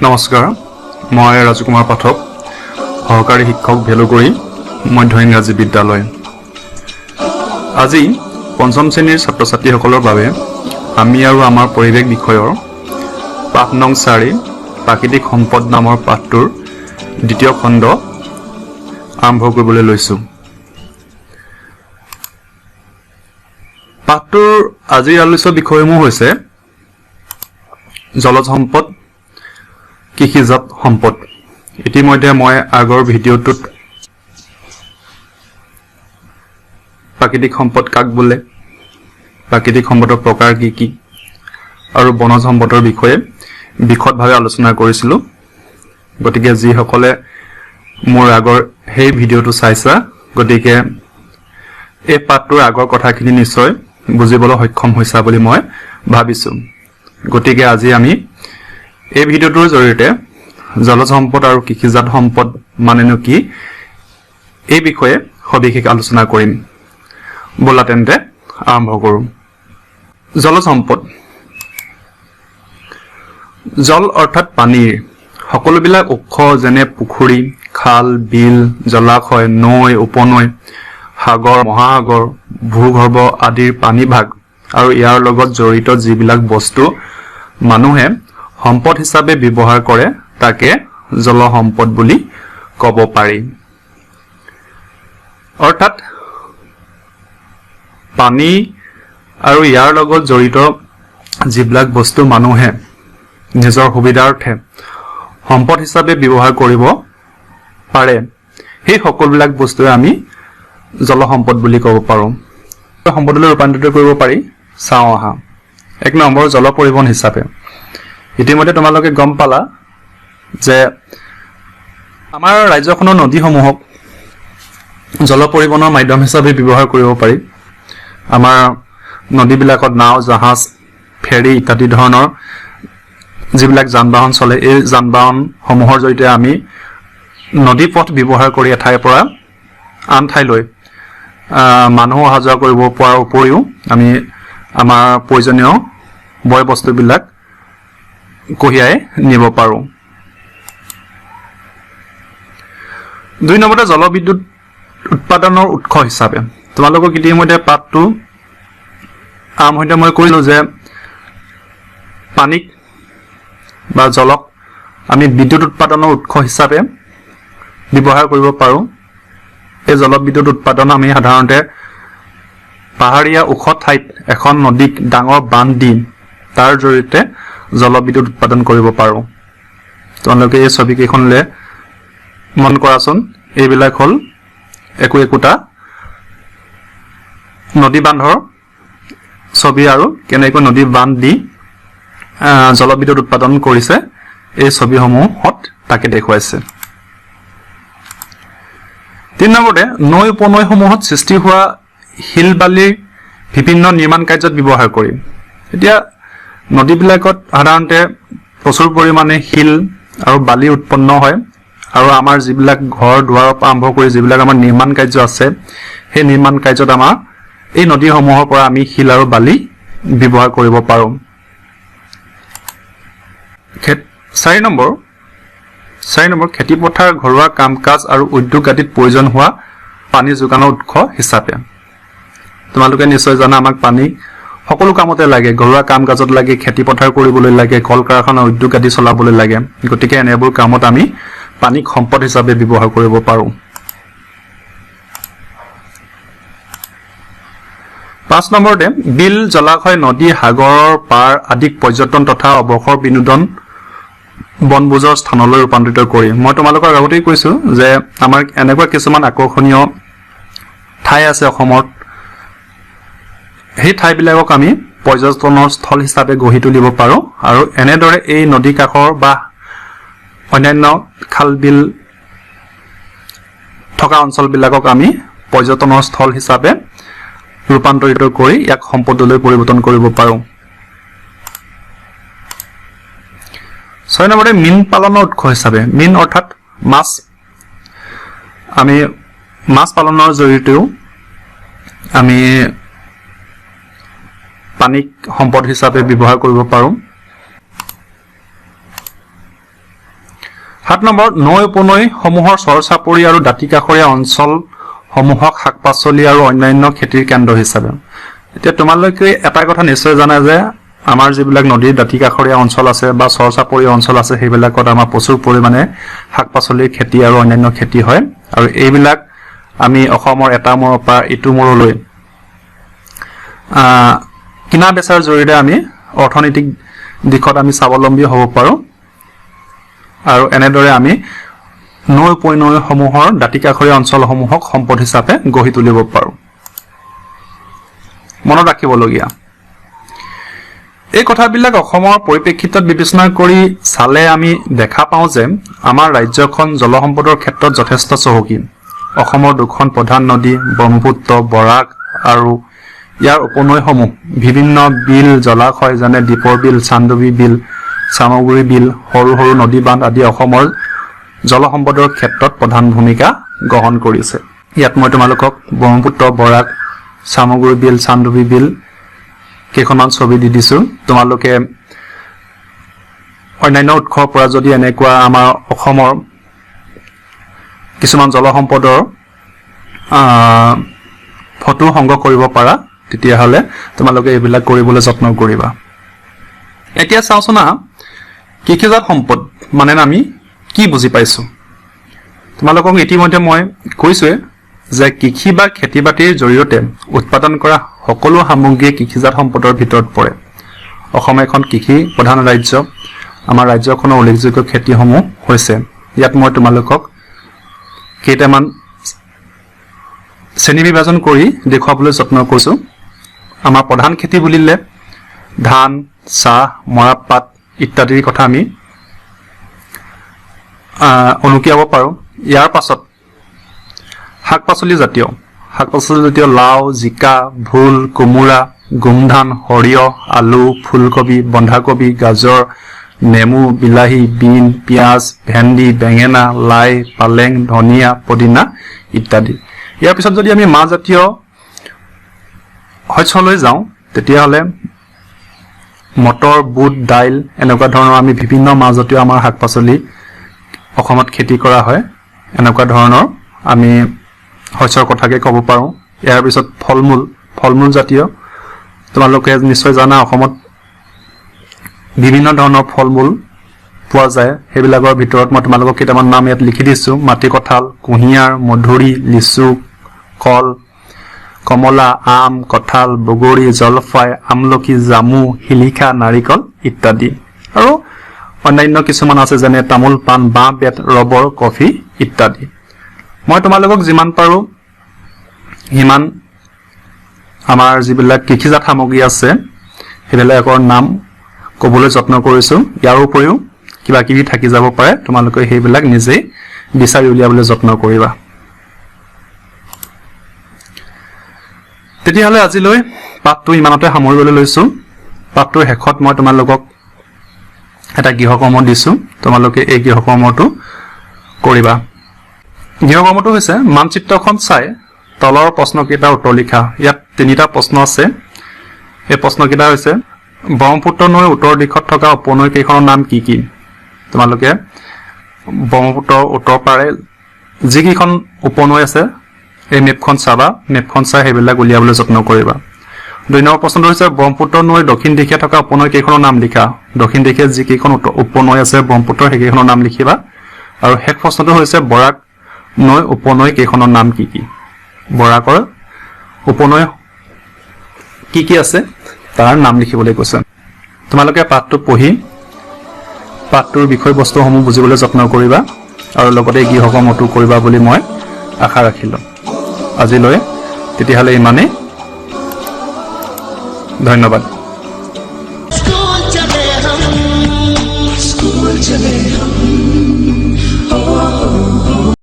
নমস্কাৰ মই ৰাজকুমাৰ পাঠক সহকাৰী শিক্ষক ভেলুগুৰি মধ্য ইংৰাজী বিদ্যালয় আজি পঞ্চম শ্ৰেণীৰ ছাত্ৰ ছাত্ৰীসকলৰ বাবে আমি আৰু আমাৰ পৰিৱেশ বিষয়ৰ পাঠ নং 4 প্ৰাকৃতিক সম্পদ নামৰ পাঠটোৰ দ্বিতীয় খণ্ড আৰম্ভ কৰিবলৈ লৈছো পাঠটোৰ আজিৰ আলোচ্য বিষয়সমূহ হৈছে জলজ সম্পদ কৃষিজাত সম্পদ ইতিমধ্যে মই আগৰ ভিডিঅ'টোত প্ৰাকৃতিক সম্পদ কাক বোলে প্ৰাকৃতিক সম্পদৰ প্ৰকাৰ কি কি আৰু বনজ সম্পদৰ বিষয়ে বিশদভাৱে আলোচনা কৰিছিলো গতিকে যি সকলে মোৰ আগৰ সেই ভিডিঅ'টো চাইছা গতিকে এই পাঠটোৰ আগৰ কথাখিনি নিশ্চয় বুজিবলৈ সক্ষম হৈছা বুলি মই ভাবিছো গতিকে আজি আমি এই ভিডিঅ'টোৰ জৰিয়তে জলজ সম্পদ আৰু কৃষিজাত সম্পদ মানেনো কি এই বিষয়ে সবিশেষ আলোচনা কৰিম বলা তেন্তে আৰম্ভ কৰো জলজ সম্পদ জল অৰ্থাৎ পানীৰ সকলোবিলাক উৎস যেনে পুখুৰী খাল বিল জলাশয় নৈ উপনৈ সাগৰ মহাসাগৰ ভূগৰ্ভ আদিৰ পানীভাগ আৰু ইয়াৰ লগত জড়িত যিবিলাক বস্তু মানুহে সম্পদ হিচাপে ব্যৱহাৰ কৰে তাকে জল সম্পদ বুলি ক'ব পাৰি অৰ্থাৎ পানী আৰু ইয়াৰ লগত জড়িত যিবিলাক বস্তু মানুহে নিজৰ সুবিধাৰ্থে সম্পদ হিচাপে ব্যৱহাৰ কৰিব পাৰে সেই সকলোবিলাক বস্তুৱে আমি জল সম্পদ বুলি ক'ব পাৰোঁ সম্পদলৈ ৰূপান্তৰিত কৰিব পাৰি চাওঁ আহা এক নম্বৰ জল পৰিবহণ হিচাপে ইতিমধ্যে তোমালোকে গম পালা যে আমাৰ ৰাজ্যখনৰ নদীসমূহক জল পৰিবহণৰ মাধ্যম হিচাপে ব্যৱহাৰ কৰিব পাৰি আমাৰ নদীবিলাকত নাও জাহাজ ফেৰী ইত্যাদি ধৰণৰ যিবিলাক যান বাহন চলে এই যান বাহনসমূহৰ জৰিয়তে আমি নদী পথ ব্যৱহাৰ কৰি এঠাইৰ পৰা আন ঠাইলৈ মানুহ অহা যোৱা কৰিব পৰাৰ উপৰিও আমি আমাৰ প্ৰয়োজনীয় বয় বস্তুবিলাক কঢ়িয়াই নিব পাৰোঁ দুই নম্বৰতে জলবিদ্যুৎ উৎপাদনৰ উৎস হিচাপে তোমালোকক ইতিমধ্যে পাঠটো আৰম্ভণিতে মই কৈছিলোঁ যে পানীক বা জলক আমি বিদ্যুৎ উৎপাদনৰ উৎস হিচাপে ব্যৱহাৰ কৰিব পাৰোঁ এই জলবিদ্যুৎ উৎপাদন আমি সাধাৰণতে পাহাৰীয়া ওখ ঠাইত এখন নদীক ডাঙৰ বান্ধ দি তাৰ জৰিয়তে জলবিদ্যুৎ উৎপাদন কৰিব পাৰোঁ তোমালোকে এই ছবিকেইখনলৈ মন কৰাচোন এইবিলাক হ'ল একোটা নদী বান্ধৰ ছবি আৰু কেনেকৈ নদী বান্ধ দি জলবিদ্যুৎ উৎপাদন কৰিছে এই ছবিসমূহত তাকে দেখুৱাইছে তিন নম্বৰতে নৈ উপনৈসমূহত সৃষ্টি হোৱা শিল বালিৰ বিভিন্ন নিৰ্মাণ কাৰ্যত ব্যৱহাৰ কৰি এতিয়া নদীবিলাকত সাধাৰণতে প্ৰচুৰ পৰিমাণে শিল আৰু বালি উৎপন্ন হয় আৰু আমাৰ যিবিলাক ঘৰ দুৱাৰৰ পৰা আৰম্ভ কৰি যিবিলাক আমাৰ নিৰ্মাণ কাৰ্য আছে সেই নিৰ্মাণ কাৰ্যত আমাৰ এই নদীসমূহৰ পৰা আমি শিল আৰু বালি ব্যৱহাৰ কৰিব পাৰোঁ 4 নম্বৰ খেতি পথাৰ ঘৰুৱা কাম কাজ আৰু উদ্যোগ আদিত প্ৰয়োজন হোৱা পানী যোগানৰ উৎস হিচাপে তোমালোকে নিশ্চয় জানা আমাক পানী সকলো কামতে লাগে ঘৰুৱা কাম কাজত লাগে খেতি পথাৰ কৰিবলৈ লাগে কল কাৰখানা উদ্যোগ আদি চলাবলৈ লাগে গতিকে এনেবোৰ কামত আমি পানীক সম্পদ হিচাপে ব্যৱহাৰ কৰিব পাৰোঁ 5 নম্বৰতে বিল জলাশয় নদী সাগৰৰ পাৰ আদিক পৰ্যটন তথা অৱসৰ বিনোদন বনভোজৰ স্থানলৈ ৰূপান্তৰিত কৰি মই তোমালোকক আগতেই কৈছোঁ যে আমাৰ এনেকুৱা কিছুমান আকৰ্ষণীয় ঠাই আছে অসমত সেই ঠাইবিলাকক আমি পৰ্যটনৰ স্থল হিচাপে গঢ়ি তুলিব পাৰোঁ আৰু এনেদৰে এই নদী কাষৰ বা অন্যান্য খাল বিল থকা অঞ্চলবিলাকক আমি পৰ্যটনৰ স্থল হিচাপে ৰূপান্তৰিত কৰি ইয়াক সম্পদলৈ পৰিৱৰ্তন কৰিব পাৰোঁ 6 নম্বৰতে মীন পালনৰ উৎস হিচাপে মীন অৰ্থাৎ মাছ আমি মাছ পালনৰ জৰিয়তেও আমি পানীক সম্পদ হিচাপে ব্যৱহাৰ কৰিব পাৰোঁ 7 নম্বৰ নৈ উপনৈ সমূহৰ চৰ-চাপৰি আৰু দাঁতিকাষৰীয়া অঞ্চল সমূহক শাক-পাচলি আৰু অন্যান্য খেতিৰ কেন্দ্ৰ হিচাপে। এতিয়া তোমালোকে এটা কথা নিশ্চয় জানা যে আমাৰ যিবিলাক নদীৰ দাঁতিকাষৰীয়া অঞ্চল আছে বা চৰ-চাপৰি অঞ্চল আছে সেইবিলাকত আমাৰ প্ৰচুৰ পৰিমাণে শাক-পাচলিৰ খেতি আৰু অন্যান্য খেতি হয় আৰু এইবিলাক আমি অসমৰ এটা মূৰৰ পৰা ইটো মূৰলৈ কিনা বেচাৰ জৰিয়তে আমি অৰ্থনৈতিক দিশত আমি স্বাৱলম্বী হ'ব পাৰোঁ আৰু এনেদৰে আমি নৈ উপনৈসমূহৰ দাঁতিকাষৰীয়া অঞ্চলসমূহক সম্পদ হিচাপে গঢ়ি তুলিব পাৰোঁ। মনত ৰাখিবলগীয়া এই কথাবিলাক অসমৰ পৰিপ্ৰেক্ষিতত বিবেচনা কৰি চালে আমি দেখা পাওঁ যে আমাৰ ৰাজ্যখন জলসম্পদৰ ক্ষেত্ৰত যথেষ্ট চহকী। অসমৰ দুখন প্ৰধান নদী ব্ৰহ্মপুত্ৰ, বৰাক আৰু ইয়াৰ উপনৈসমূহ বিভিন্ন বিল, জলাশয় যেনে দীপৰ বিল, চান্দৱী বিল, চামগুৰি বিল, সৰু সৰু নদী বান্ধ আদি অসমৰ জলসম্পদৰ ক্ষেত্ৰত প্ৰধান ভূমিকা গ্ৰহণ কৰিছে। ইয়াত মই তোমালোকক ব্ৰহ্মপুত্ৰ, বৰাক, চামগুৰি বিল, চান্দৱী বিল কেইখনমান ছবি দি দিছোঁ। তোমালোকে অন্যান্য উৎসৰ পৰা যদি এনেকুৱা আমাৰ অসমৰ কিছুমান জলসম্পদৰ ফটো সংগ্ৰহ কৰিব পাৰা তেতিয়াহ'লে তোমালোকে এইবিলাক কৰিবলৈ যত্ন কৰিবা। এতিয়া চাওঁচোন কৃষিজাত সম্পদ মানে আমি কি বুজি পাইছোঁ। তোমালোকক ইতিমধ্যে মই কৈছোঁৱে যে কৃষি বা খেতি বাতিৰ জৰিয়তে উৎপাদন কৰা সকলো সামগ্ৰী কৃষিজাত সম্পদৰ ভিতৰত পৰে। অসম এখন কৃষি প্ৰধান ৰাজ্য। আমাৰ ৰাজ্যখনৰ উল্লেখযোগ্য খেতিসমূহ হৈছে, ইয়াত মই তোমালোকক কেইটামান শ্ৰেণী বিভাজন কৰি দেখুৱাবলৈ যত্ন কৰিছোঁ। আমাৰ প্ৰধান খেতি বুলিলে ধান, চাহ, মৰাপাট ইত্যাদিৰ কথা আমি অনুকিয়াব পাৰোঁ। ইয়াৰ পাছত শাক পাচলি জাতীয় লাও, জিকা, ভোল, কোমোৰা, গোমধান, সৰিয়হ, আলু, ফুলকবি, বন্ধাকবি, গাজৰ, নেমু, বিলাহী, বিন, পিঁয়াজ, ভেন্দি, বেঙেনা, লাই, পালেং, ধনিয়া, পদিনা ইত্যাদি। ইয়াৰ পিছত যদি আমি মাহজাতীয় শস্যলৈ যাওঁ তেতিয়াহ'লে মটৰ, বুট, দাইল এনেকুৱা ধৰণৰ আমি বিভিন্ন মাহজাতীয় আমাৰ শাক পাচলি অসমত খেতি কৰা হয়। এনেকুৱা ধৰণৰ আমি শস্যৰ কথাকে ক'ব পাৰোঁ। ইয়াৰ পিছত ফল মূল জাতীয় তোমালোকে নিশ্চয় জানা অসমত বিভিন্ন ধৰণৰ ফল মূল পোৱা যায়। সেইবিলাকৰ ভিতৰত মই তোমালোকক কেইটামান নাম ইয়াত লিখি দিছোঁ। মাটি কঁঠাল, কুঁহিয়াৰ, মধুৰি, লিচু, কল, কমলা, আম, কঁঠাল, বগৰী, জলফাই, আমলখি, জামু, শিলিখা, নাৰিকল ইত্যাদি। আৰু অন্যান্য কিছুমান আছে যেনে তামোল, পাণ, বাঁহ, বেত, ৰবৰ, কফি ইত্যাদি। মই তোমালোকক যিমান পাৰোঁ সিমান আমাৰ যিবিলাক কৃষিজাত সামগ্ৰী আছে সেইবিলাকৰ নাম ক'বলৈ যত্ন কৰিছোঁ। ইয়াৰ উপৰিও কিবা কিবি থাকি যাব পাৰে, তোমালোকে সেইবিলাক নিজেই বিচাৰি উলিয়াবলৈ যত্ন কৰিবা। তেতিয়াহ'লে আজিলৈ পাঠটো ইমানতে সামৰিবলৈ লৈছোঁ। পাঠটোৰ শেষত মই তোমালোকক এটা গৃহকৰ্ম দিছোঁ, তোমালোকে এই গৃহকৰ্মটো কৰিবা। গৃহকৰ্মটো হৈছে মানচিত্ৰখন চাই তলৰ প্ৰশ্নকেইটাৰ উত্তৰ লিখা। ইয়াত 3টা প্ৰশ্ন আছে। এই প্ৰশ্নকেইটা হৈছে ব্ৰহ্মপুত্ৰ নৈৰ উত্তৰ দিশত থকা উপনৈ কেইখনৰ নাম কি কি। তোমালোকে ব্ৰহ্মপুত্ৰৰ উত্তৰ পাৰে যিকেইখন উপনৈ আছে এই মেপখন চাবা, মেপখন চাই সেইবিলাক উলিয়াবলৈ যত্ন কৰিবা। 2 নম্বৰ প্ৰশ্নটো হৈছে ব্ৰহ্মপুত্ৰ নৈৰ দক্ষিণ দিশে থকা উপনৈ কেইখনৰ নাম লিখা। দক্ষিণ দিশে যিকেইখন উপনৈ আছে ব্ৰহ্মপুত্ৰৰ সেইকেইখনৰ নাম লিখিবা। আৰু শেষ প্ৰশ্নটো হৈছে বৰাক নৈ উপনৈ কেইখনৰ নাম কি কি। বৰাকৰ উপনৈ কি কি আছে তাৰ নাম লিখিবলৈ কৈছে। তোমালোকে পাঠটো পঢ়ি পাঠটোৰ বিষয়বস্তুসমূহ বুজিবলৈ যত্ন কৰিবা আৰু লগতে গৃহকৰ্মটো কৰিবা বুলি মই আশা ৰাখিলোঁ। আজিলৈ তেতিয়াহ'লে ইমানেই। ধন্যবাদ।